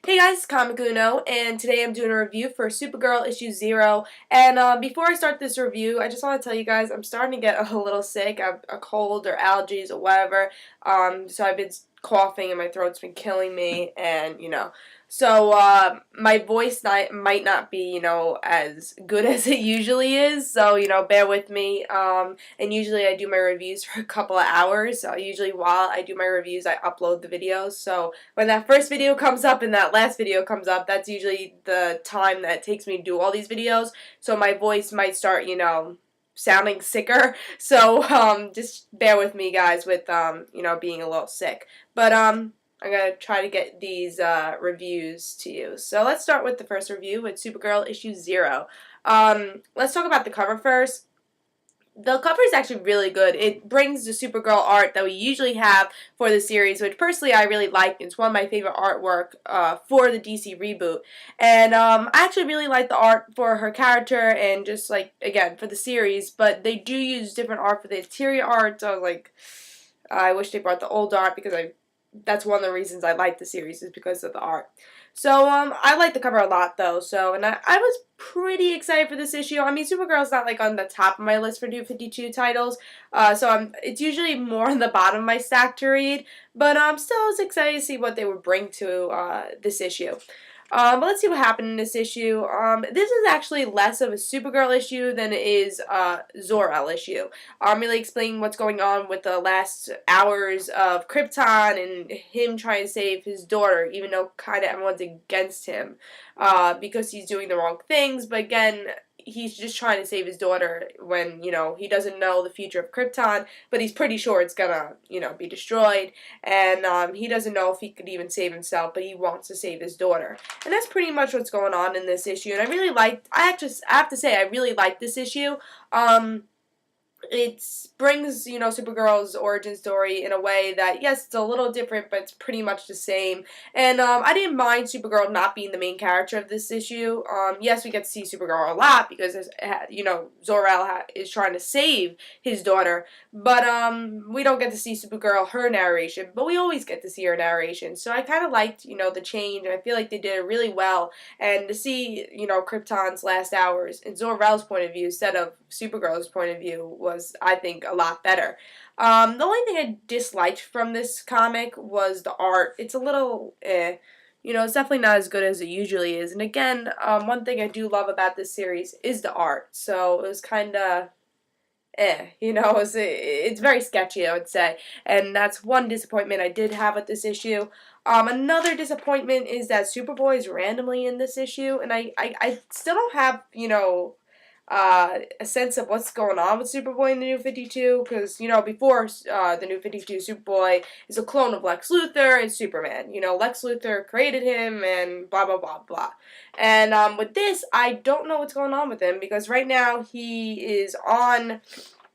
Hey guys, it's Comic Uno, and today I'm doing a review for Supergirl issue 0. And before I start this review, I just want to tell you guys I'm starting to get a little sick. I have a cold or allergies or whatever. So I've been coughing and my throat's been killing me, and So my voice might not be, as good as it usually is. So bear with me. And usually I do my reviews for a couple of hours. Usually while I do my reviews, I upload the videos. So when that first video comes up and that last video comes up, that's usually the time that it takes me to do all these videos. So my voice might start, sounding sicker. So just bear with me, guys, with being a little sick. But I'm going to try to get these reviews to you. So let's start with the first review with Supergirl issue 0. Let's talk about the cover first. The cover is actually really good. It brings the Supergirl art that we usually have for the series, which personally I really like. It's one of my favorite artwork for the DC reboot. And I actually really like the art for her character and just, like, again, for the series. But they do use different art for the interior art. So I was like, I wish they brought the old art because that's one of the reasons I like the series is because of the art. So, I like the cover a lot, though, and I was pretty excited for this issue. I mean, Supergirl's not, like, on the top of my list for New 52 titles, it's usually more on the bottom of my stack to read, but still I was excited to see what they would bring to this issue. But let's see what happened in this issue. This is actually less of a Supergirl issue than it is a Zor-el issue. Really explaining what's going on with the last hours of Krypton and him trying to save his daughter, even though kind of everyone's against him because he's doing the wrong things. But again, he's just trying to save his daughter when, he doesn't know the future of Krypton, but he's pretty sure it's gonna, be destroyed, and he doesn't know if he could even save himself, but he wants to save his daughter. And that's pretty much what's going on in this issue, and I have to say, I really like this issue. It brings, Supergirl's origin story in a way that, yes, it's a little different, but it's pretty much the same. And I didn't mind Supergirl not being the main character of this issue. Yes, we get to see Supergirl a lot because, Zor-el is trying to save his daughter, but we don't get to see Supergirl, her narration, but we always get to see her narration. So I kind of liked, the change, and I feel like they did it really well. And to see, Krypton's last hours in Zor-el's point of view instead of Supergirl's point of view was, I think, a lot better. The only thing I disliked from this comic was the art. It's a little it's definitely not as good as it usually is. And again, one thing I do love about this series is the art. So it was kind of it's very sketchy, I would say. And that's one disappointment I did have with this issue. Another disappointment is that Superboy is randomly in this issue, and I still don't have, a sense of what's going on with Superboy in the New 52, because, before the New 52, Superboy is a clone of Lex Luthor and Superman. Lex Luthor created him and blah, blah, blah, blah. And with this, I don't know what's going on with him, because right now he is on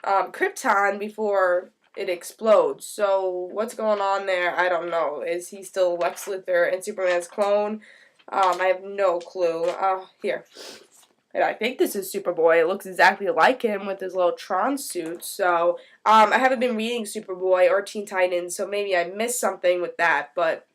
Krypton before it explodes. So what's going on there? I don't know. Is he still Lex Luthor and Superman's clone? I have no clue. Here. And I think this is Superboy. It looks exactly like him with his little Tron suit. So, I haven't been reading Superboy or Teen Titans, so maybe I missed something with that, but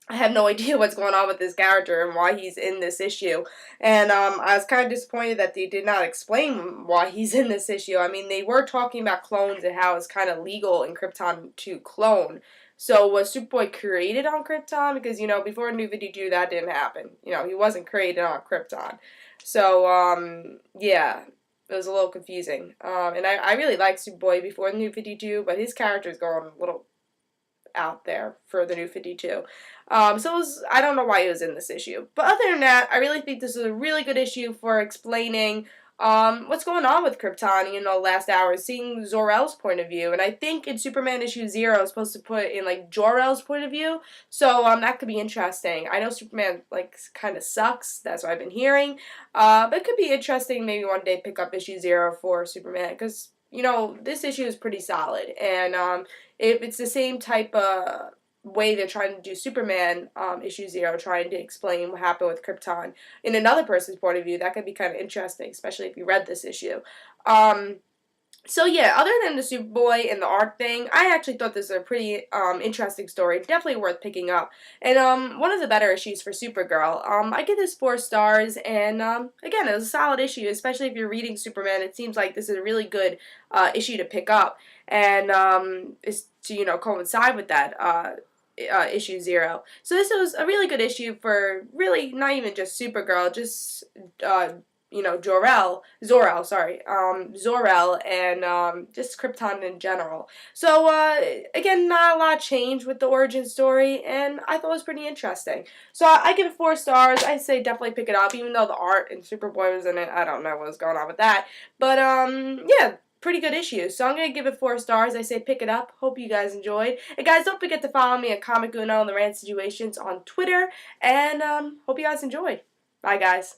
I have no idea what's going on with this character and why he's in this issue. And I was kind of disappointed that they did not explain why he's in this issue. I mean, they were talking about clones and how it's kind of legal in Krypton to clone. So was Superboy created on Krypton? Because, before New 52, that didn't happen. He wasn't created on Krypton. So, yeah, it was a little confusing. And I really liked Superboy before the New 52, but his character is going a little out there for the New 52. I don't know why he was in this issue. But other than that, I really think this is a really good issue for explaining what's going on with Krypton, last hour, seeing Zor-el's point of view. And I think in Superman issue 0, it's supposed to put in, like, Jor-el's point of view. So, that could be interesting. I know Superman, like, kind of sucks. That's what I've been hearing. But it could be interesting maybe one day pick up issue 0 for Superman. Because, this issue is pretty solid. And if it's the same type of way they're trying to do Superman issue 0, trying to explain what happened with Krypton in another person's point of view, that could be kind of interesting, especially if you read this issue. So yeah, other than the Superboy and the art thing, I actually thought this was a pretty interesting story, definitely worth picking up. And one of the better issues for Supergirl. I give this 4 stars, and again, it was a solid issue, especially if you're reading Superman. It seems like this is a really good issue to pick up, and is to coincide with that. Issue 0. So this was a really good issue for really not even just Supergirl, just Zor-el, sorry, Zor-el, and just Krypton in general. So again, not a lot changed with the origin story, and I thought it was pretty interesting. So I give it 4 stars. I say definitely pick it up, even though the art and Superboy was in it. I don't know what was going on with that, but yeah. Pretty good issue. So I'm going to give it 4 stars. I say pick it up. Hope you guys enjoyed. And guys, don't forget to follow me at Comic Uno and the Rant Situations on Twitter. And hope you guys enjoyed. Bye, guys.